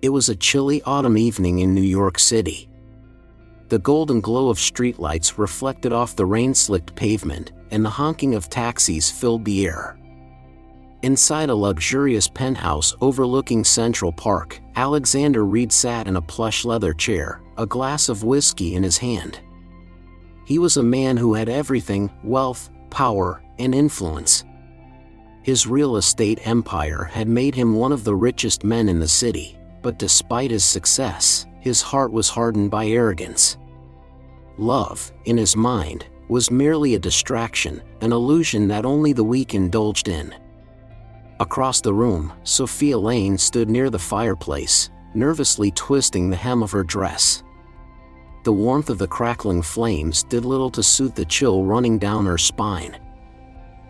It was a chilly autumn evening in New York City. The golden glow of streetlights reflected off the rain-slicked pavement, and the honking of taxis filled the air. Inside a luxurious penthouse overlooking Central Park, Alexander Reed sat in a plush leather chair, a glass of whiskey in his hand. He was a man who had everything: wealth, power, and influence. His real estate empire had made him one of the richest men in the city, but despite his success, his heart was hardened by arrogance. Love, in his mind, was merely a distraction, an illusion that only the weak indulged in. Across the room, Sophia Lane stood near the fireplace, nervously twisting the hem of her dress. The warmth of the crackling flames did little to soothe the chill running down her spine.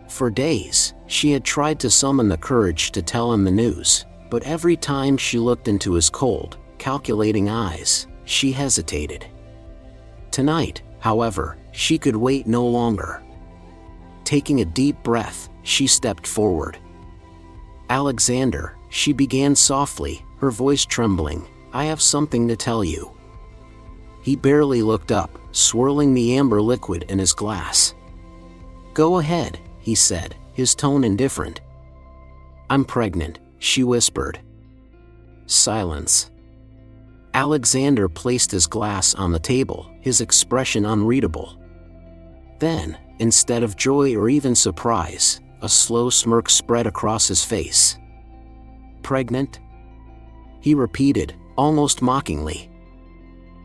For days, she had tried to summon the courage to tell him the news, but every time she looked into his cold, calculating eyes, she hesitated. Tonight, however, she could wait no longer. Taking a deep breath, she stepped forward. "Alexander," she began softly, her voice trembling, "I have something to tell you." He barely looked up, swirling the amber liquid in his glass. "Go ahead," he said, his tone indifferent. "I'm pregnant," she whispered. Silence. Alexander placed his glass on the table, his expression unreadable. Then, instead of joy or even surprise, a slow smirk spread across his face. "Pregnant?" he repeated, almost mockingly.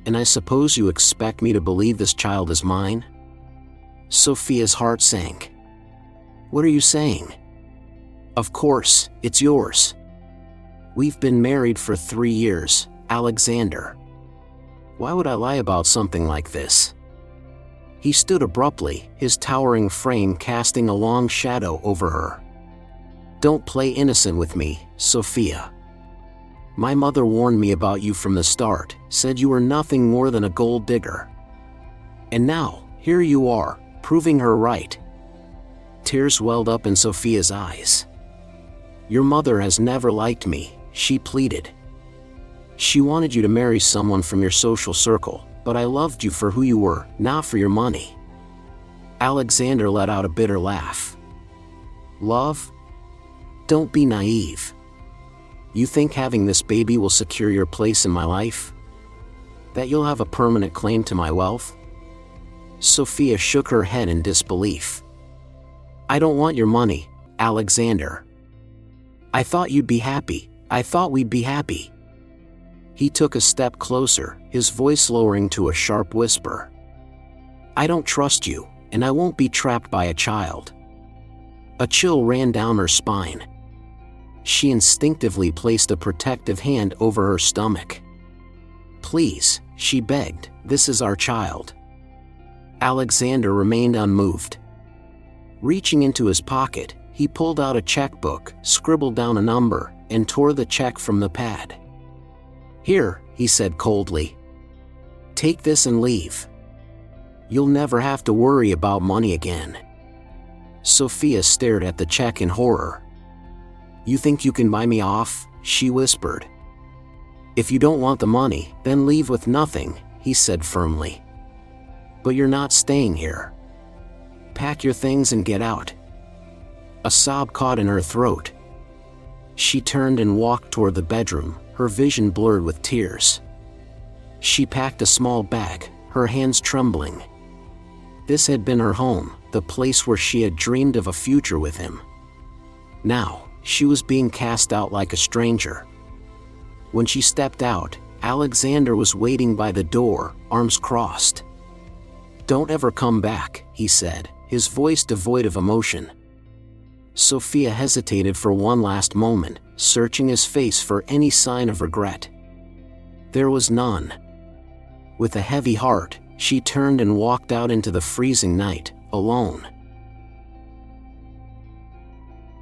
"And I suppose you expect me to believe this child is mine?" Sophia's heart sank. "What are you saying?" "Of course, it's yours. We've been married for 3 years, Alexander. Why would I lie about something like this?" He stood abruptly, his towering frame casting a long shadow over her. "Don't play innocent with me, Sophia. My mother warned me about you from the start, said you were nothing more than a gold digger. And now, here you are, proving her right." Tears welled up in Sophia's eyes. "Your mother has never liked me," she pleaded. "She wanted you to marry someone from your social circle, but I loved you for who you were, not for your money." Alexander let out a bitter laugh. "Love? Don't be naive. You think having this baby will secure your place in my life? That you'll have a permanent claim to my wealth?" Sophia shook her head in disbelief. "I don't want your money, Alexander. I thought you'd be happy. I thought we'd be happy." He took a step closer, his voice lowering to a sharp whisper. "I don't trust you, and I won't be trapped by a child." A chill ran down her spine. She instinctively placed a protective hand over her stomach. "Please," she begged, "this is our child." Alexander remained unmoved. Reaching into his pocket, he pulled out a checkbook, scribbled down a number, and tore the check from the pad. "Here," he said coldly. "Take this and leave. You'll never have to worry about money again." Sophia stared at the check in horror. "You think you can buy me off?" she whispered. "If you don't want the money, then leave with nothing," he said firmly. "But you're not staying here. Pack your things and get out." A sob caught in her throat. She turned and walked toward the bedroom, her vision blurred with tears. She packed a small bag, her hands trembling. This had been her home, the place where she had dreamed of a future with him. Now, she was being cast out like a stranger. When she stepped out, Alexander was waiting by the door, arms crossed. "Don't ever come back," he said, his voice devoid of emotion. Sophia hesitated for one last moment, searching his face for any sign of regret. There was none. With a heavy heart, she turned and walked out into the freezing night, alone.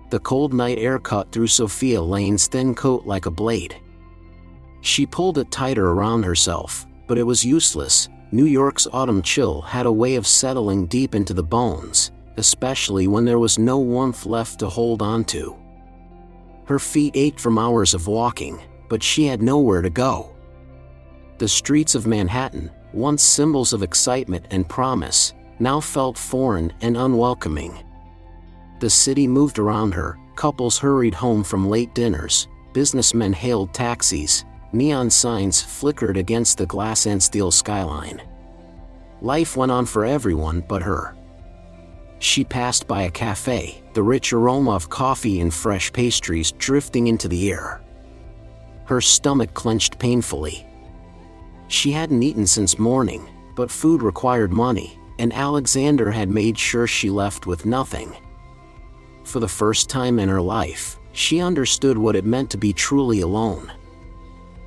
The cold night air cut through Sophia Lane's thin coat like a blade. She pulled it tighter around herself, but it was useless. New York's autumn chill had a way of settling deep into the bones, especially when there was no warmth left to hold on to. Her feet ached from hours of walking, but she had nowhere to go. The streets of Manhattan, once symbols of excitement and promise, now felt foreign and unwelcoming. The city moved around her, couples hurried home from late dinners, businessmen hailed taxis, neon signs flickered against the glass and steel skyline. Life went on for everyone but her. She passed by a cafe, the rich aroma of coffee and fresh pastries drifting into the air. Her stomach clenched painfully. She hadn't eaten since morning, but food required money, and Alexander had made sure she left with nothing. For the first time in her life, she understood what it meant to be truly alone.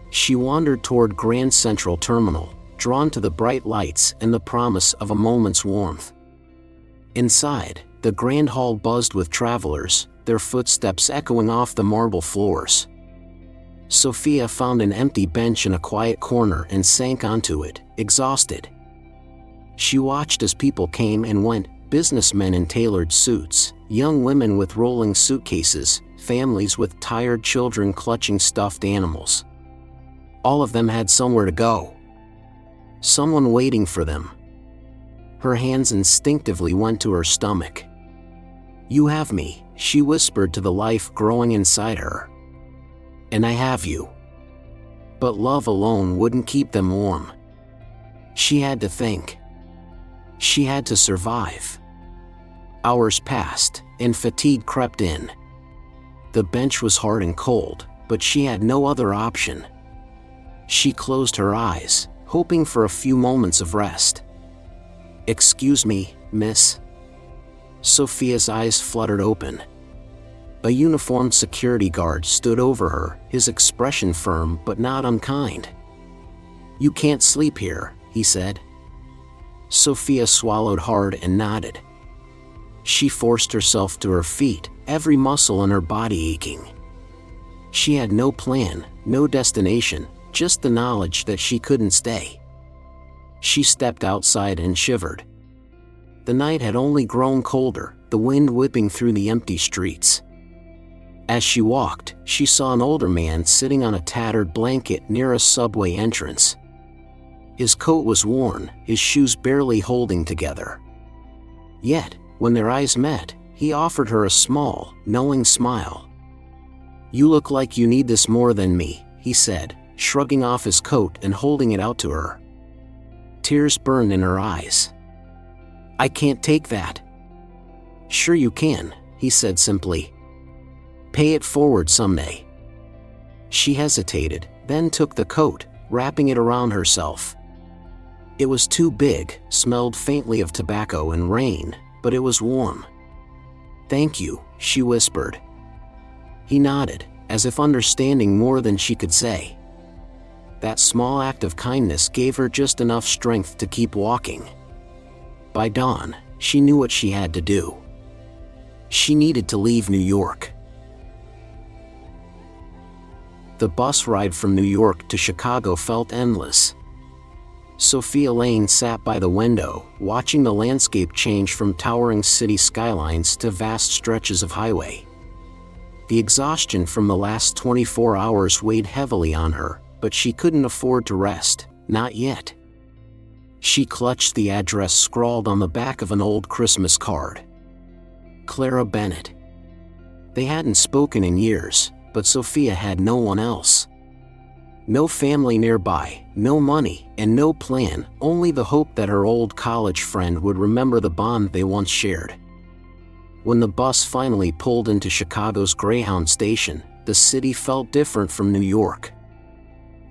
She wandered toward Grand Central Terminal, drawn to the bright lights and the promise of a moment's warmth. Inside, the grand hall buzzed with travelers, their footsteps echoing off the marble floors. Sophia found an empty bench in a quiet corner and sank onto it, exhausted. She watched as people came and went, businessmen in tailored suits, young women with rolling suitcases, families with tired children clutching stuffed animals. All of them had somewhere to go. Someone waiting for them. Her hands instinctively went to her stomach. "You have me," she whispered to the life growing inside her. "And I have you." But love alone wouldn't keep them warm. She had to think. She had to survive. Hours passed, and fatigue crept in. The bench was hard and cold, but she had no other option. She closed her eyes, hoping for a few moments of rest. "Excuse me, miss." Sophia's eyes fluttered open. A uniformed security guard stood over her, his expression firm but not unkind. "You can't sleep here," he said. Sophia swallowed hard and nodded. She forced herself to her feet, every muscle in her body aching. She had no plan, no destination, just the knowledge that she couldn't stay. She stepped outside and shivered. The night had only grown colder, the wind whipping through the empty streets. As she walked, she saw an older man sitting on a tattered blanket near a subway entrance. His coat was worn, his shoes barely holding together. Yet, when their eyes met, he offered her a small, knowing smile. "You look like you need this more than me," he said, shrugging off his coat and holding it out to her. Tears burned in her eyes. "I can't take that." "Sure you can," he said simply. "Pay it forward someday." She hesitated, then took the coat, wrapping it around herself. It was too big, smelled faintly of tobacco and rain, but it was warm. "Thank you," she whispered. He nodded, as if understanding more than she could say. That small act of kindness gave her just enough strength to keep walking. By dawn, she knew what she had to do. She needed to leave New York. The bus ride from New York to Chicago felt endless. Sophia Lane sat by the window, watching the landscape change from towering city skylines to vast stretches of highway. The exhaustion from the last 24 hours weighed heavily on her, but she couldn't afford to rest, not yet. She clutched the address scrawled on the back of an old Christmas card. Clara Bennett. They hadn't spoken in years, but Sophia had no one else. No family nearby, no money, and no plan, only the hope that her old college friend would remember the bond they once shared. When the bus finally pulled into Chicago's Greyhound station, the city felt different from New York.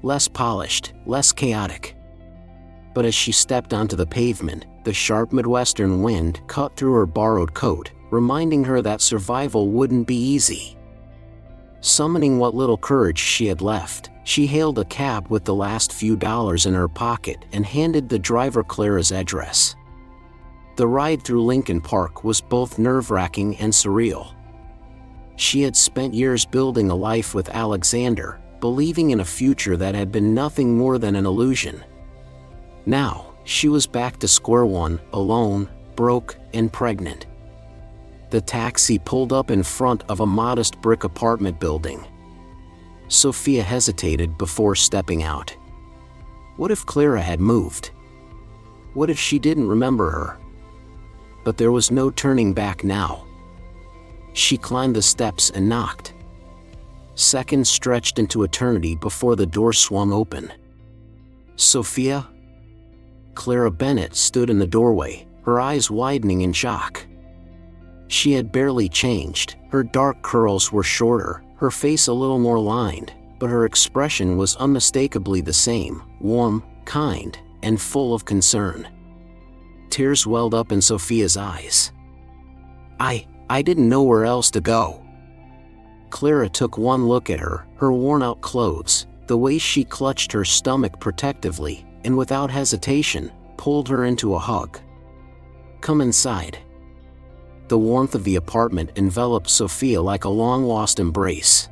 Less polished, less chaotic. But as she stepped onto the pavement, the sharp Midwestern wind cut through her borrowed coat, reminding her that survival wouldn't be easy. Summoning what little courage she had left, she hailed a cab with the last few dollars in her pocket and handed the driver Clara's address. The ride through Lincoln Park was both nerve-wracking and surreal. She had spent years building a life with Alexander, believing in a future that had been nothing more than an illusion. Now, she was back to square one, alone, broke, and pregnant. The taxi pulled up in front of a modest brick apartment building. Sophia hesitated before stepping out. What if Clara had moved? What if she didn't remember her? But there was no turning back now. She climbed the steps and knocked. Seconds stretched into eternity before the door swung open. Sophia? Clara Bennett stood in the doorway, her eyes widening in shock. She had barely changed. Her dark curls were shorter, her face a little more lined, but her expression was unmistakably the same, warm, kind, and full of concern. Tears welled up in Sophia's eyes. I didn't know where else to go. Clara took one look at her, her worn-out clothes, the way she clutched her stomach protectively, and without hesitation, pulled her into a hug. Come inside. The warmth of the apartment enveloped Sophia like a long-lost embrace.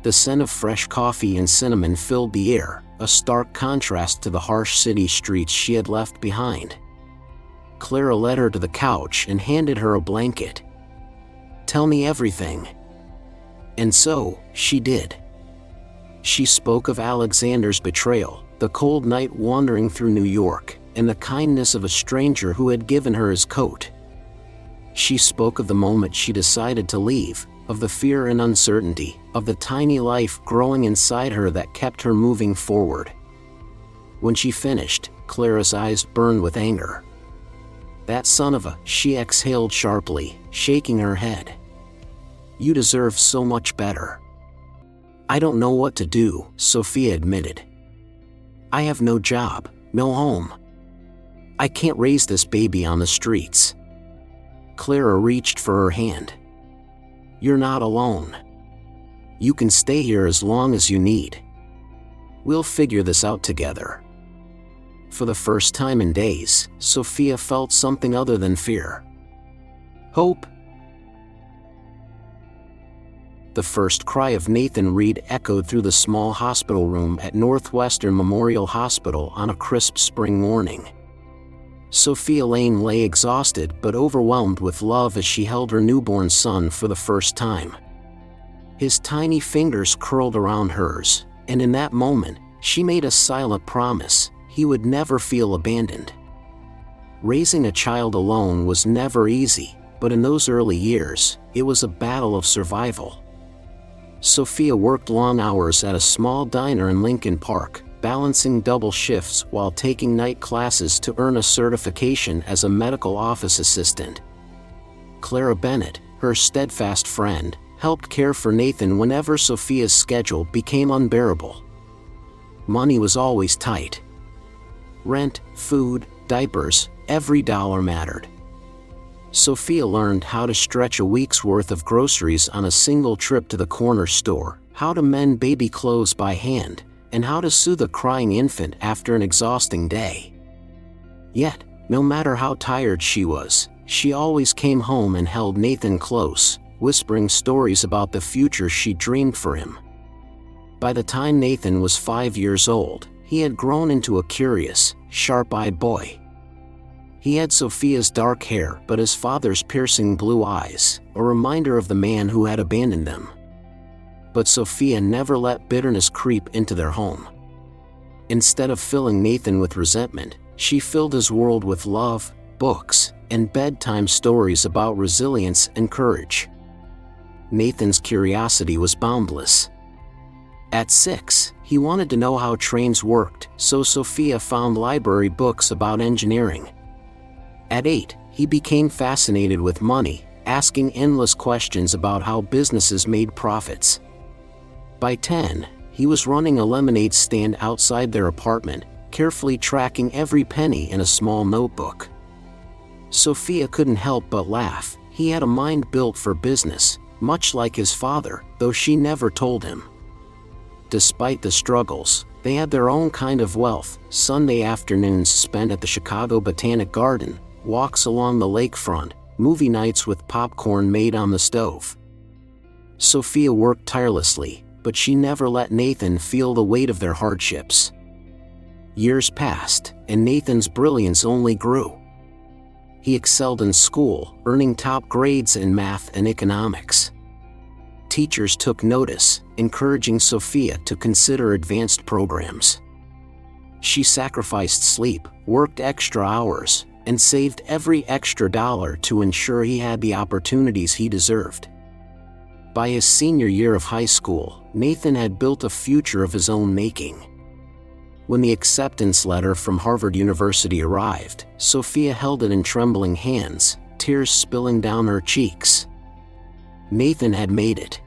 The scent of fresh coffee and cinnamon filled the air, a stark contrast to the harsh city streets she had left behind. Clara led her to the couch and handed her a blanket. Tell me everything. And so, she did. She spoke of Alexander's betrayal, the cold night wandering through New York, and the kindness of a stranger who had given her his coat. She spoke of the moment she decided to leave, of the fear and uncertainty, of the tiny life growing inside her that kept her moving forward. When she finished, Clara's eyes burned with anger. That son of a, she exhaled sharply, shaking her head. You deserve so much better. I don't know what to do, Sophia admitted. I have no job, no home. I can't raise this baby on the streets. Clara reached for her hand. You're not alone. You can stay here as long as you need. We'll figure this out together. For the first time in days, Sophia felt something other than fear. Hope. The first cry of Nathan Reed echoed through the small hospital room at Northwestern Memorial Hospital on a crisp spring morning. Sophia Lane lay exhausted but overwhelmed with love as she held her newborn son for the first time. His tiny fingers curled around hers, and in that moment, she made a silent promise: he would never feel abandoned. Raising a child alone was never easy, but in those early years, it was a battle of survival. Sophia worked long hours at a small diner in Lincoln Park, balancing double shifts while taking night classes to earn a certification as a medical office assistant. Clara Bennett, her steadfast friend, helped care for Nathan whenever Sophia's schedule became unbearable. Money was always tight. Rent, food, diapers, every dollar mattered. Sophia learned how to stretch a week's worth of groceries on a single trip to the corner store, how to mend baby clothes by hand, and how to soothe a crying infant after an exhausting day. Yet, no matter how tired she was, she always came home and held Nathan close, whispering stories about the future she dreamed for him. By the time Nathan was 5 years old, he had grown into a curious, sharp-eyed boy. He had Sophia's dark hair but his father's piercing blue eyes, a reminder of the man who had abandoned them. But Sophia never let bitterness creep into their home. Instead of filling Nathan with resentment, she filled his world with love, books, and bedtime stories about resilience and courage. Nathan's curiosity was boundless. At 6, he wanted to know how trains worked, so Sophia found library books about engineering. At 8, he became fascinated with money, asking endless questions about how businesses made profits. By 10, he was running a lemonade stand outside their apartment, carefully tracking every penny in a small notebook. Sophia couldn't help but laugh. He had a mind built for business, much like his father, though she never told him. Despite the struggles, they had their own kind of wealth: Sunday afternoons spent at the Chicago Botanic Garden, walks along the lakefront, movie nights with popcorn made on the stove. Sophia worked tirelessly, but she never let Nathan feel the weight of their hardships. Years passed, and Nathan's brilliance only grew. He excelled in school, earning top grades in math and economics. Teachers took notice, encouraging Sophia to consider advanced programs. She sacrificed sleep, worked extra hours, and saved every extra dollar to ensure he had the opportunities he deserved. By his senior year of high school, Nathan had built a future of his own making. When the acceptance letter from Harvard University arrived, Sophia held it in trembling hands, tears spilling down her cheeks. Nathan had made it.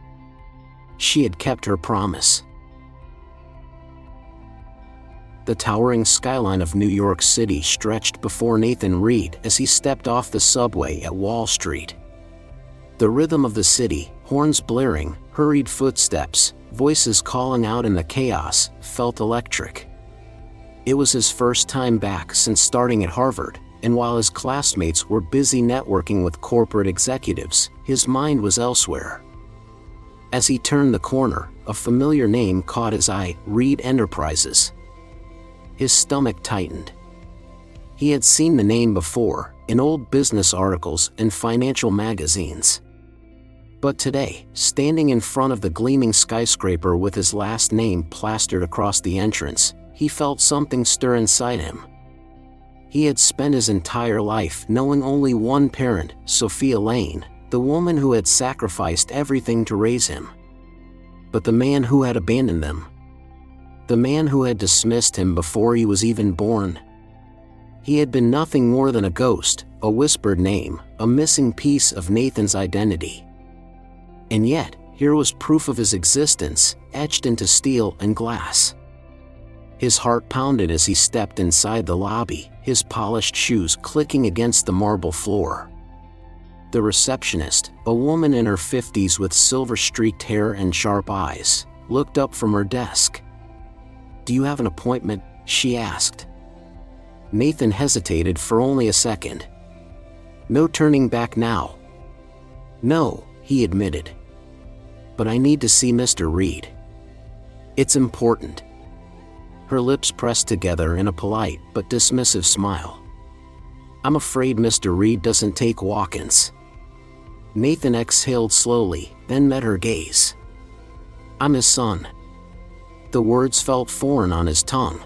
She had kept her promise. The towering skyline of New York City stretched before Nathan Reed as he stepped off the subway at Wall Street. The rhythm of the city, horns blaring, hurried footsteps, voices calling out in the chaos, felt electric. It was his first time back since starting at Harvard, and while his classmates were busy networking with corporate executives, his mind was elsewhere. As he turned the corner, a familiar name caught his eye: Reed Enterprises. His stomach tightened. He had seen the name before, in old business articles and financial magazines. But today, standing in front of the gleaming skyscraper with his last name plastered across the entrance, he felt something stir inside him. He had spent his entire life knowing only one parent, Sophia Lane, the woman who had sacrificed everything to raise him. But the man who had abandoned them, the man who had dismissed him before he was even born. He had been nothing more than a ghost, a whispered name, a missing piece of Nathan's identity. And yet, here was proof of his existence, etched into steel and glass. His heart pounded as he stepped inside the lobby, his polished shoes clicking against the marble floor. The receptionist, a woman in her 50s with silver-streaked hair and sharp eyes, looked up from her desk. "Do you have an appointment?" she asked. Nathan hesitated for only a second. "No turning back now." "No," he admitted. "But I need to see Mr. Reed. It's important." Her lips pressed together in a polite but dismissive smile. "I'm afraid Mr. Reed doesn't take walk-ins." Nathan exhaled slowly, then met her gaze. "I'm his son." The words felt foreign on his tongue.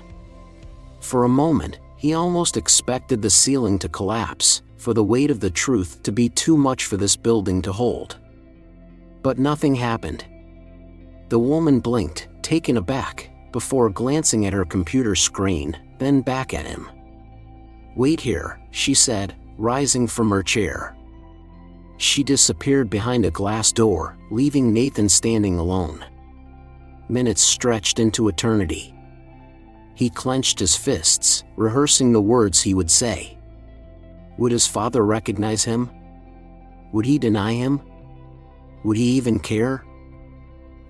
For a moment, he almost expected the ceiling to collapse, for the weight of the truth to be too much for this building to hold. But nothing happened. The woman blinked, taken aback, before glancing at her computer screen, then back at him. "Wait here," she said, rising from her chair. She disappeared behind a glass door, leaving Nathan standing alone. Minutes stretched into eternity. He clenched his fists, rehearsing the words he would say. Would his father recognize him? Would he deny him? Would he even care?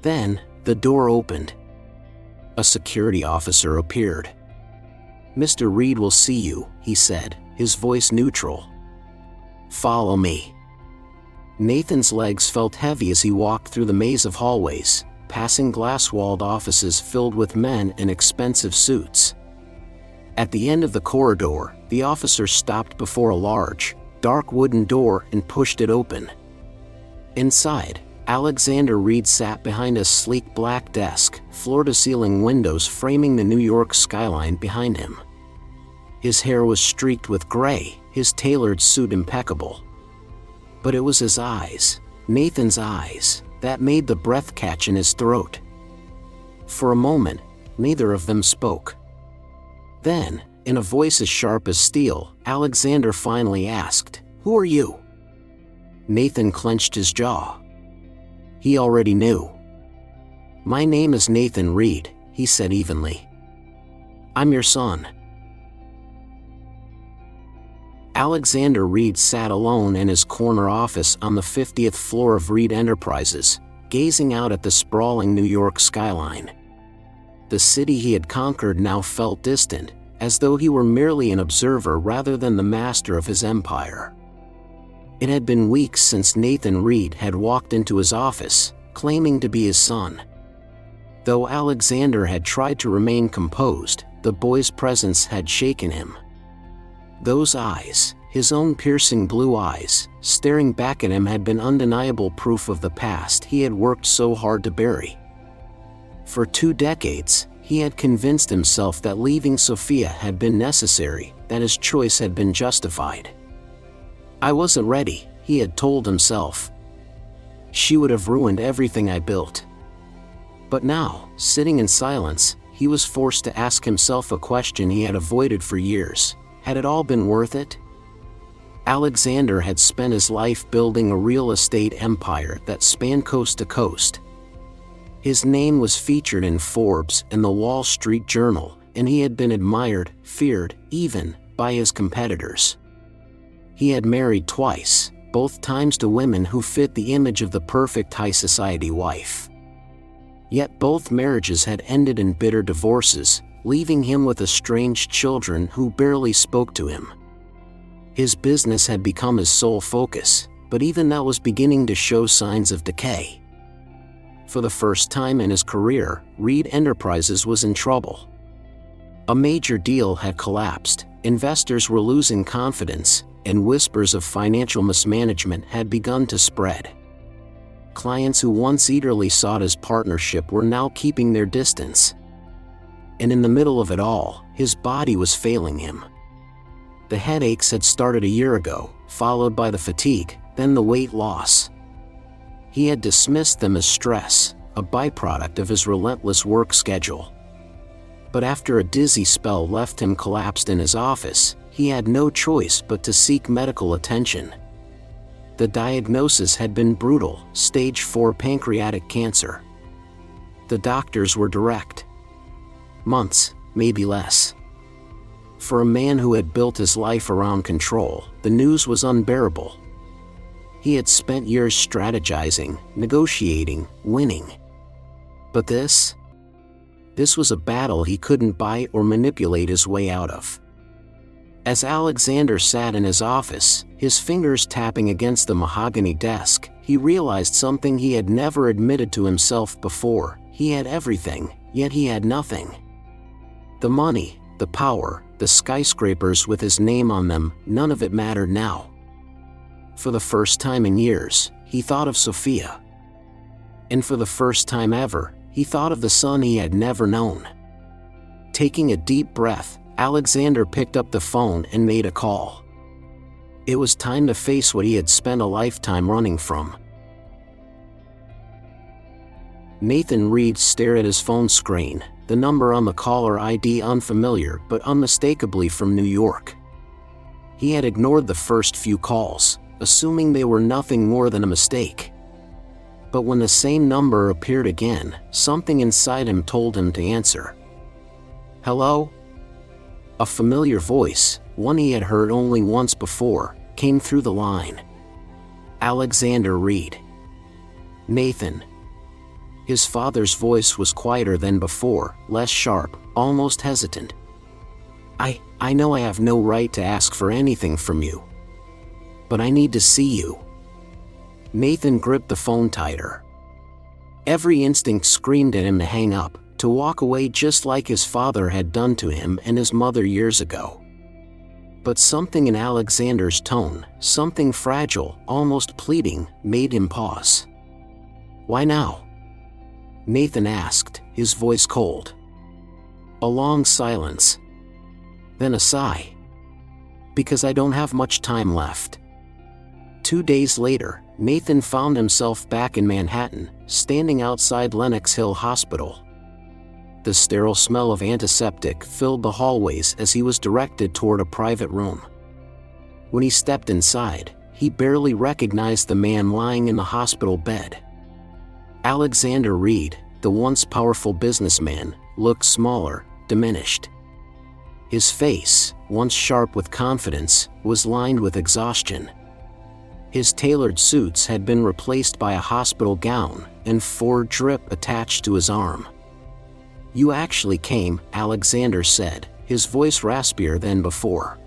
Then, the door opened. A security officer appeared. "Mr. Reed will see you," he said, his voice neutral. "Follow me." Nathan's legs felt heavy as he walked through the maze of hallways, passing glass-walled offices filled with men in expensive suits. At the end of the corridor, the officer stopped before a large, dark wooden door and pushed it open. Inside, Alexander Reed sat behind a sleek black desk, floor-to-ceiling windows framing the New York skyline behind him. His hair was streaked with gray, his tailored suit impeccable. But it was his eyes, Nathan's eyes, that made the breath catch in his throat. For a moment, neither of them spoke. Then, in a voice as sharp as steel, Alexander finally asked, "Who are you?" Nathan clenched his jaw. He already knew. "My name is Nathan Reed," he said evenly. "I'm your son." Alexander Reed sat alone in his corner office on the 50th floor of Reed Enterprises, gazing out at the sprawling New York skyline. The city he had conquered now felt distant, as though he were merely an observer rather than the master of his empire. It had been weeks since Nathan Reed had walked into his office, claiming to be his son. Though Alexander had tried to remain composed, the boy's presence had shaken him. Those eyes, his own piercing blue eyes, staring back at him, had been undeniable proof of the past he had worked so hard to bury. For 2 decades, he had convinced himself that leaving Sophia had been necessary, that his choice had been justified. "I wasn't ready," he had told himself. "She would have ruined everything I built." But now, sitting in silence, he was forced to ask himself a question he had avoided for years. Had it all been worth it? Alexander had spent his life building a real estate empire that spanned coast to coast. His name was featured in Forbes and the Wall Street Journal, and he had been admired, feared, even by his competitors. He had married twice, both times to women who fit the image of the perfect high society wife. Yet both marriages had ended in bitter divorces, leaving him with estranged children who barely spoke to him. His business had become his sole focus, but even that was beginning to show signs of decay. For the first time in his career, Reed Enterprises was in trouble. A major deal had collapsed, investors were losing confidence, and whispers of financial mismanagement had begun to spread. Clients who once eagerly sought his partnership were now keeping their distance. And in the middle of it all, his body was failing him. The headaches had started a year ago, followed by the fatigue, then the weight loss. He had dismissed them as stress, a byproduct of his relentless work schedule. But after a dizzy spell left him collapsed in his office, he had no choice but to seek medical attention. The diagnosis had been brutal: stage 4 pancreatic cancer. The doctors were direct. Months, maybe less. For a man who had built his life around control, the news was unbearable. He had spent years strategizing, negotiating, winning. But this was a battle he couldn't buy or manipulate his way out of. As Alexander sat in his office, his fingers tapping against the mahogany desk, he realized something he had never admitted to himself before. He had everything, yet he had nothing. The money, the power, the skyscrapers with his name on them, none of it mattered now. For the first time in years, he thought of Sophia. And for the first time ever, he thought of the son he had never known. Taking a deep breath, Alexander picked up the phone and made a call. It was time to face what he had spent a lifetime running from. Nathan Reed stared at his phone screen, the number on the caller ID unfamiliar but unmistakably from New York. He had ignored the first few calls, assuming they were nothing more than a mistake. But when the same number appeared again, something inside him told him to answer. "Hello?" A familiar voice, one he had heard only once before, came through the line. "Alexander Reed." "Nathan." His father's voice was quieter than before, less sharp, almost hesitant. I know I have no right to ask for anything from you. But I need to see you." Nathan gripped the phone tighter. Every instinct screamed at him to hang up, to walk away just like his father had done to him and his mother years ago. But something in Alexander's tone, something fragile, almost pleading, made him pause. "Why now?" Nathan asked, his voice cold. A long silence. Then a sigh. "Because I don't have much time left." 2 days later, Nathan found himself back in Manhattan, standing outside Lenox Hill Hospital. The sterile smell of antiseptic filled the hallways as he was directed toward a private room. When he stepped inside, he barely recognized the man lying in the hospital bed. Alexander Reed, the once powerful businessman, looked smaller, diminished. His face, once sharp with confidence, was lined with exhaustion. His tailored suits had been replaced by a hospital gown, and 4 drip attached to his arm. "You actually came," Alexander said, his voice raspier than before.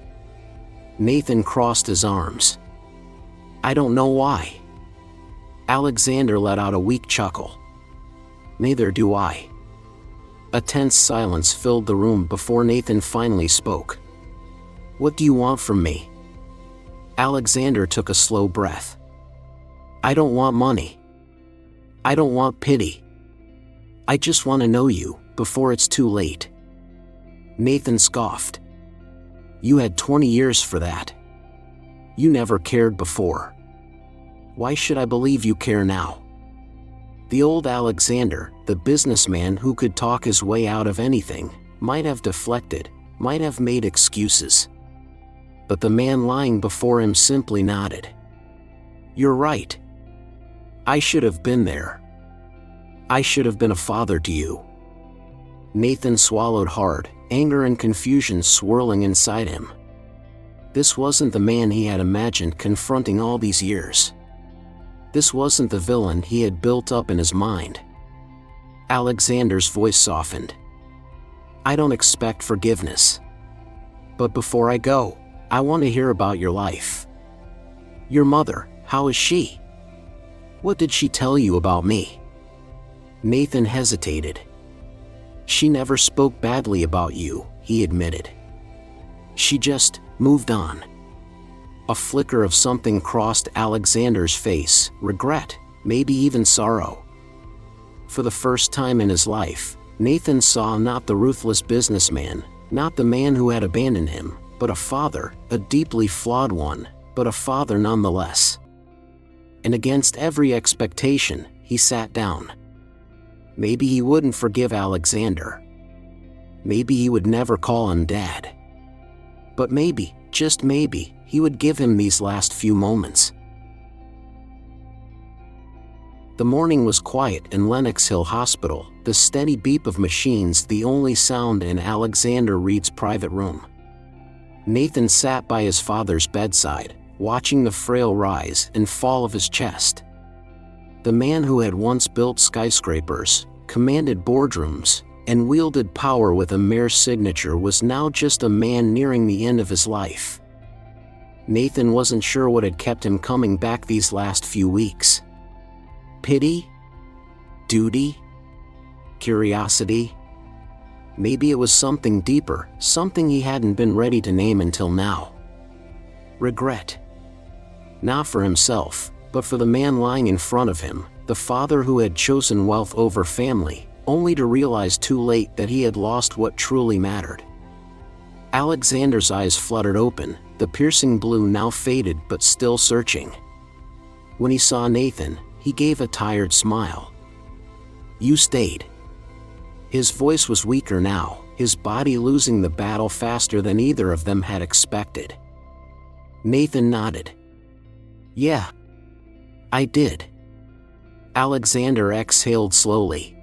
Nathan crossed his arms. "I don't know why." Alexander let out a weak chuckle. "Neither do I." A tense silence filled the room before Nathan finally spoke. "What do you want from me?" Alexander took a slow breath. I don't want money. I don't want pity. I just want to know you, before it's too late. Nathan scoffed. You had 20 years for that. You never cared before. Why should I believe you care now? The old Alexander, the businessman who could talk his way out of anything, might have deflected, might have made excuses. But the man lying before him simply nodded. You're right. I should have been there. I should have been a father to you. Nathan swallowed hard, anger and confusion swirling inside him. This wasn't the man he had imagined confronting all these years. This wasn't the villain he had built up in his mind. Alexander's voice softened. I don't expect forgiveness. But before I go, I want to hear about your life. Your mother, how is she? What did she tell you about me? Nathan hesitated. She never spoke badly about you, he admitted. She just moved on. A flicker of something crossed Alexander's face, regret, maybe even sorrow. For the first time in his life, Nathan saw not the ruthless businessman, not the man who had abandoned him, but a father, a deeply flawed one, but a father nonetheless. And against every expectation, he sat down. Maybe he wouldn't forgive Alexander. Maybe he would never call him Dad. But maybe, just maybe, he would give him these last few moments. The morning was quiet in Lenox Hill Hospital, the steady beep of machines the only sound in Alexander Reed's private room. Nathan sat by his father's bedside, watching the frail rise and fall of his chest. The man who had once built skyscrapers, commanded boardrooms, and wielded power with a mere signature was now just a man nearing the end of his life. Nathan wasn't sure what had kept him coming back these last few weeks. Pity? Duty? Curiosity? Maybe it was something deeper, something he hadn't been ready to name until now. Regret. Not for himself, but for the man lying in front of him, the father who had chosen wealth over family, only to realize too late that he had lost what truly mattered. Alexander's eyes fluttered open, the piercing blue now faded but still searching. When he saw Nathan, he gave a tired smile. You stayed. His voice was weaker now, his body losing the battle faster than either of them had expected. Nathan nodded. Yeah. I did. Alexander exhaled slowly.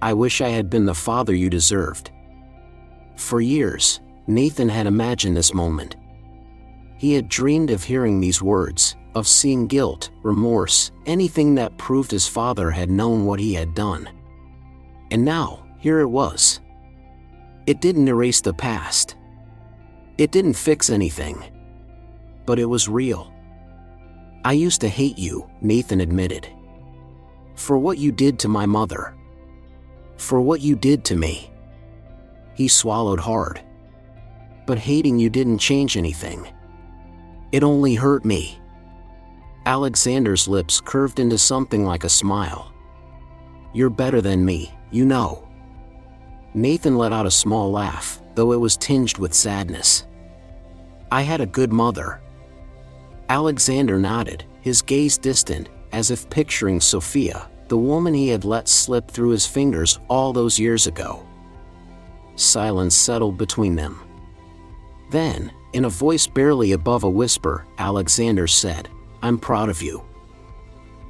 I wish I had been the father you deserved. For years, Nathan had imagined this moment. He had dreamed of hearing these words, of seeing guilt, remorse, anything that proved his father had known what he had done. And now, here it was. It didn't erase the past. It didn't fix anything. But it was real. I used to hate you, Nathan admitted. For what you did to my mother. For what you did to me. He swallowed hard. But hating you didn't change anything. It only hurt me. Alexander's lips curved into something like a smile. You're better than me, you know. Nathan let out a small laugh, though it was tinged with sadness. I had a good mother. Alexander nodded, his gaze distant, as if picturing Sophia, the woman he had let slip through his fingers all those years ago. Silence settled between them. Then, in a voice barely above a whisper, Alexander said, I'm proud of you.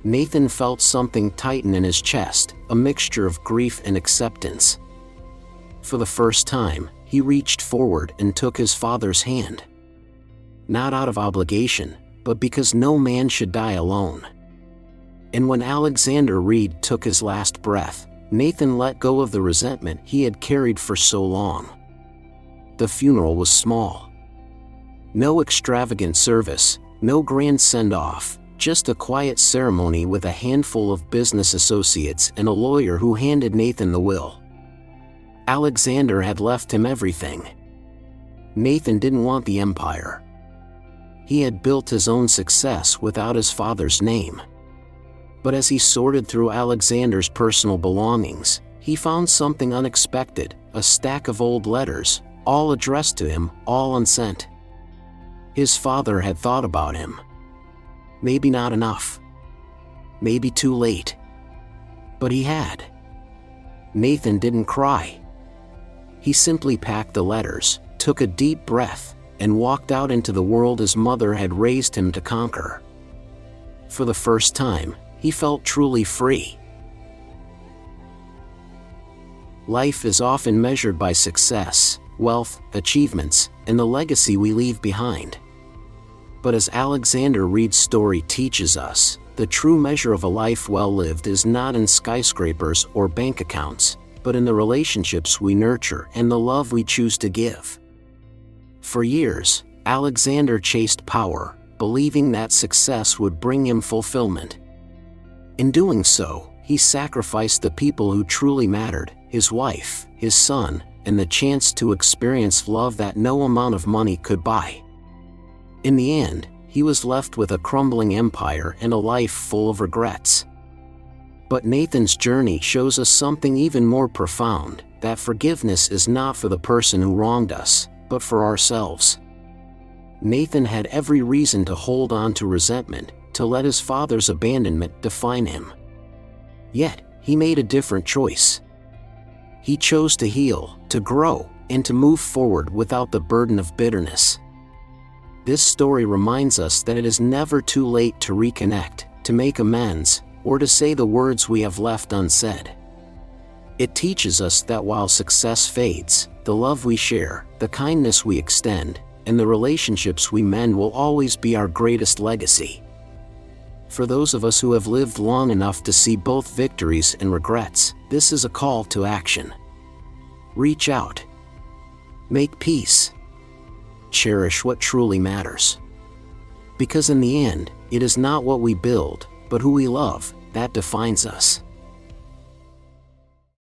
Nathan felt something tighten in his chest, a mixture of grief and acceptance. For the first time, he reached forward and took his father's hand. Not out of obligation, but because no man should die alone. And when Alexander Reed took his last breath, Nathan let go of the resentment he had carried for so long. The funeral was small. No extravagant service, no grand send-off, just a quiet ceremony with a handful of business associates and a lawyer who handed Nathan the will. Alexander had left him everything. Nathan didn't want the empire. He had built his own success without his father's name. But as he sorted through Alexander's personal belongings, he found something unexpected: a stack of old letters, all addressed to him, all unsent. His father had thought about him. Maybe not enough. Maybe too late. But he had. Nathan didn't cry. He simply packed the letters, took a deep breath, and walked out into the world his mother had raised him to conquer. For the first time, he felt truly free. Life is often measured by success, wealth, achievements, and the legacy we leave behind. But as Alexander Reed's story teaches us, the true measure of a life well lived is not in skyscrapers or bank accounts, but in the relationships we nurture and the love we choose to give. For years, Alexander chased power, believing that success would bring him fulfillment. In doing so, he sacrificed the people who truly mattered: his wife, his son, and the chance to experience love that no amount of money could buy. In the end, he was left with a crumbling empire and a life full of regrets. But Nathan's journey shows us something even more profound: that forgiveness is not for the person who wronged us, but for ourselves. Nathan had every reason to hold on to resentment, to let his father's abandonment define him. Yet, he made a different choice. He chose to heal, to grow, and to move forward without the burden of bitterness. This story reminds us that it is never too late to reconnect, to make amends, or to say the words we have left unsaid. It teaches us that while success fades, the love we share, the kindness we extend, and the relationships we mend will always be our greatest legacy. For those of us who have lived long enough to see both victories and regrets, this is a call to action. Reach out. Make peace. Cherish what truly matters. Because in the end, it is not what we build, but who we love, that defines us.